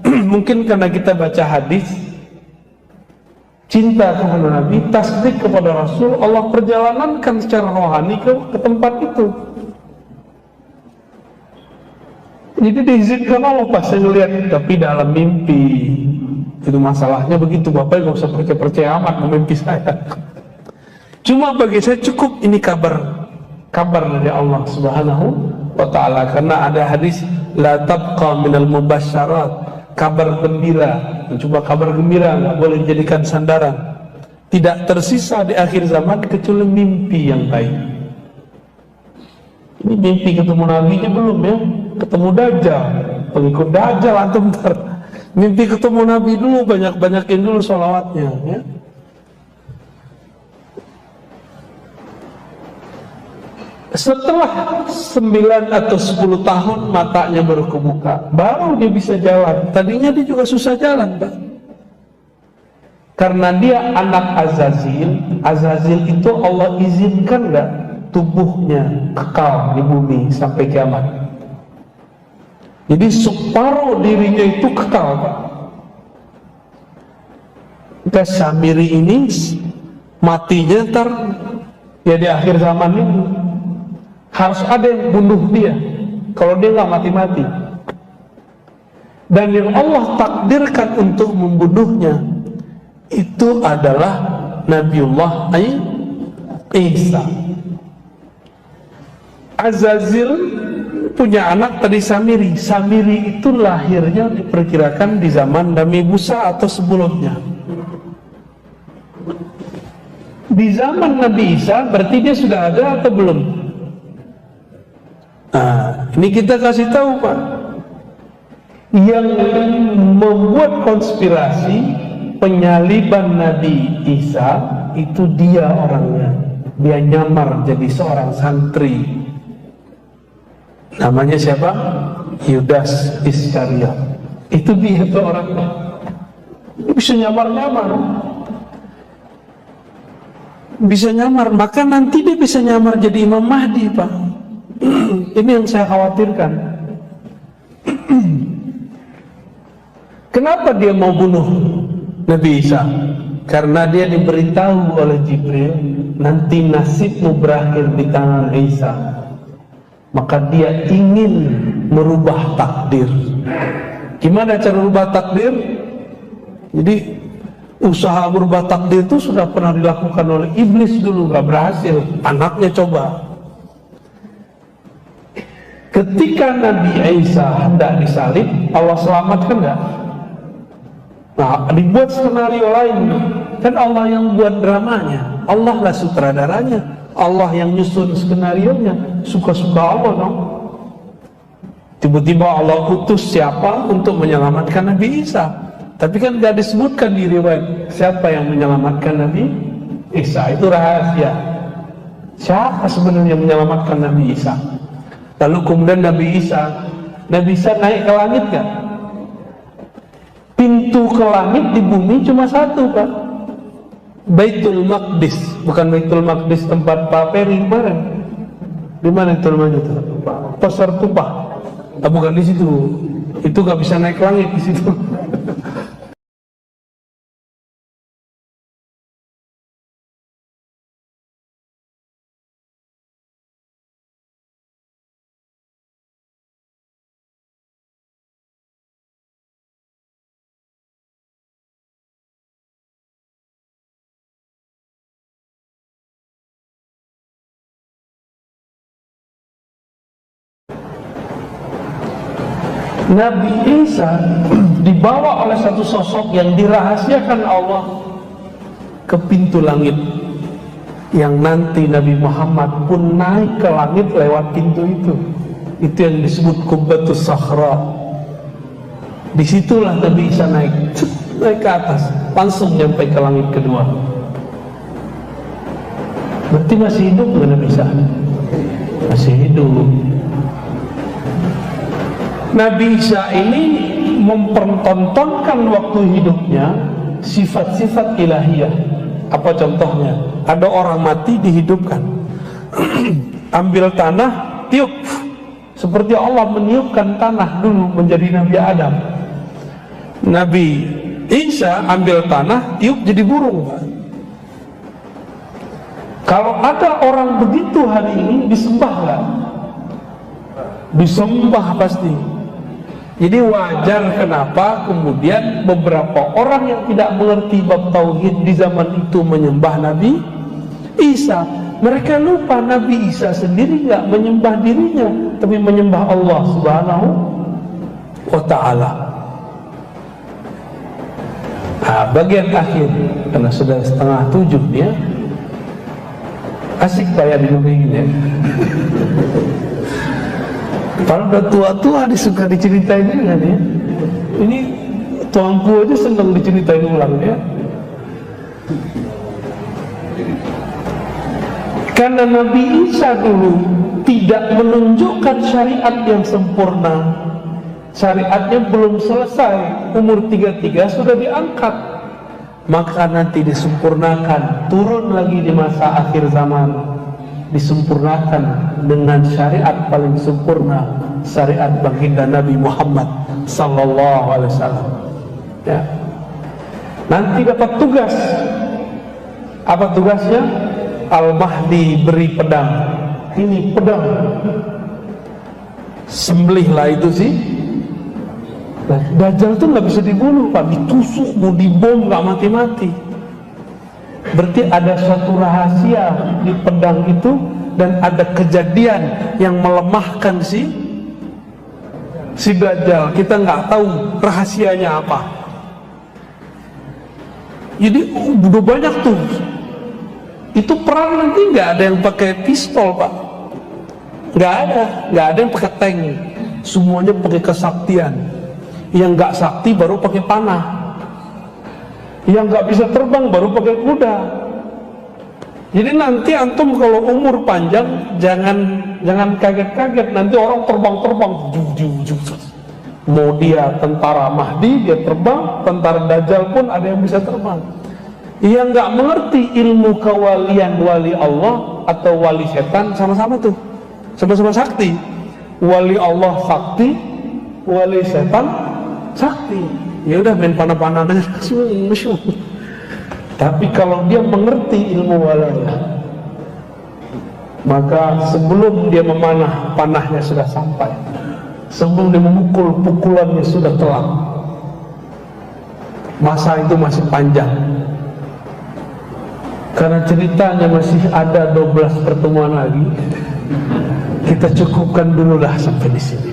Mungkin karena kita baca hadis, cinta kepada Nabi, tasdik kepada Rasul, Allah perjalanankan secara rohani ke tempat itu. Jadi diizinkan Allah pas saya lihat, tapi dalam mimpi. Itu masalahnya begitu, Bapak nggak usah percaya amat memimpi saya. Cuma bagi saya cukup ini kabar dari Allah Subhanahu wa Ta'ala, karena ada hadis la tabqa minal mubasyarat, kabar gembira. Cuma kabar gembira nggak boleh dijadikan sandaran. Tidak tersisa di akhir zaman kecuali mimpi yang baik. Ini mimpi ketemu Nabi-nya belum ya, ketemu Dajjal, pengikut Dajjal antum ntar. Mimpi ketemu Nabi dulu, banyak-banyakin dulu sholawatnya ya. Setelah 9 atau 10 tahun matanya baru kebuka, baru dia bisa jalan. Tadinya dia juga susah jalan Pak, karena dia anak Azazil. Azazil itu Allah izinkan nggak tubuhnya kekal di bumi sampai kiamat. Jadi separuh dirinya itu kekal Pak. Samiri ini matinya ntar ya di akhir zaman ini harus ada yang bunuh dia kalau dia nggak mati-mati. Dan yang Allah takdirkan untuk membunuhnya itu adalah Nabiullah Isa. Azazil punya anak tadi Samiri. Samiri itu lahirnya diperkirakan di zaman Nabi Musa atau sebelumnya. Di zaman Nabi Isa berarti dia sudah ada atau belum? Nah, ini kita kasih tahu Pak. Yang membuat konspirasi penyaliban Nabi Isa itu dia orangnya. Dia nyamar jadi seorang santri. Namanya siapa? Yudas Iskariot. Itu dia tuh orangnya. Dia bisa nyamar-nyamar. Bisa nyamar, maka nanti dia bisa nyamar jadi Imam Mahdi Pak. Ini yang saya khawatirkan. Kenapa dia mau bunuh Nabi Isa? Karena dia diberitahu oleh Jibril, nanti nasibmu berakhir di tangan Isa, maka dia ingin merubah takdir. Gimana cara merubah takdir? Jadi usaha merubah takdir itu sudah pernah dilakukan oleh iblis dulu, nggak berhasil. Anaknya coba. Ketika Nabi Isa hendak disalib, Allah selamatkan nggak? Nah, dibuat skenario lain. Kan Allah yang buat dramanya, Allah lah sutradaranya, Allah yang nyusun skenarionya. Suka-suka Allah dong. Tiba-tiba Allah utus siapa untuk menyelamatkan Nabi Isa. Tapi kan gak disebutkan di riwayat siapa yang menyelamatkan Nabi Isa. Itu rahasia. Siapa sebenarnya yang menyelamatkan Nabi Isa? Lalu kemudian Nabi Isa naik ke langit gak? Pintu ke langit di bumi cuma satu, Pak. Baitul Maqdis, bukan Baitul Maqdis tempat Pak Peri kemarin. Di mana itu namanya itu? Pasar Tumpah. Ah, bukan di situ. Itu gak bisa naik langit di situ. Nabi Isa dibawa oleh satu sosok yang dirahasiakan Allah ke pintu langit, yang nanti Nabi Muhammad pun naik ke langit lewat pintu itu. Itu yang disebut Qubbatus Sakhra. Disitulah Nabi Isa naik ke atas, langsung nyampe ke langit kedua. Berarti masih hidup nggak Nabi Isa? Masih hidup. Nabi Isa ini mempertontonkan waktu hidupnya sifat-sifat ilahiyah. Apa contohnya? Ada orang mati dihidupkan. Ambil tanah, tiup. Seperti Allah meniupkan tanah dulu menjadi Nabi Adam. Nabi Isa ambil tanah, tiup jadi burung. Kalau ada orang begitu hari ini, disembah nggak? Disembah pasti. Jadi wajar kenapa kemudian beberapa orang yang tidak mengerti bab tauhid di zaman itu menyembah Nabi Isa. Mereka lupa Nabi Isa sendiri nggak menyembah dirinya, tapi menyembah Allah Subhanahu wa Ta'ala. Nah, bagian akhir, karena sudah 6:30 nih ya. Asik Pak ya di negeri ini ya. Kalau udah tua-tua disuka diceritain juga nih. Ini tuanku aja senang diceritain ulang ya. Karena Nabi Isa dulu tidak menunjukkan syariat yang sempurna. Syariatnya belum selesai, umur 33 sudah diangkat. Maka nanti disempurnakan, turun lagi di masa akhir zaman, disempurnakan dengan syariat paling sempurna, syariat baginda Nabi Muhammad sallallahu alaihi wasallam. Ya. Nanti dapat tugas. Apa tugasnya? Al-Mahdi beri pedang. Ini pedang. Sembelihlah itu sih. Dajjal tuh nggak bisa dibunuh, Pak. Ditusuk, mau dibom nggak mati-mati. Berarti ada suatu rahasia di pedang itu, dan ada kejadian yang melemahkan si Dajjal. Kita nggak tahu rahasianya apa. Jadi udah banyak tuh. Itu perang nanti nggak ada yang pakai pistol, Pak. Nggak ada yang pakai tank. Semuanya pakai kesaktian. Yang nggak sakti baru pakai panah. Yang nggak bisa terbang baru pakai kuda. Jadi nanti antum kalau umur panjang jangan kaget-kaget, nanti orang terbang-terbang. Mau dia tentara Mahdi dia terbang, tentara Dajjal pun ada yang bisa terbang. Yang nggak mengerti ilmu kewalian wali Allah atau wali setan sama-sama tuh, sama-sama sakti. Wali Allah sakti, wali setan sakti. Ya udah main panah-panah aja. Tapi kalau dia mengerti ilmu walayah, Maka sebelum dia memanah, panahnya sudah sampai. Sebelum dia memukul, pukulannya sudah telat. Masa itu masih panjang. Karena ceritanya masih ada 12 pertemuan lagi, kita cukupkan dulu lah sampai di sini.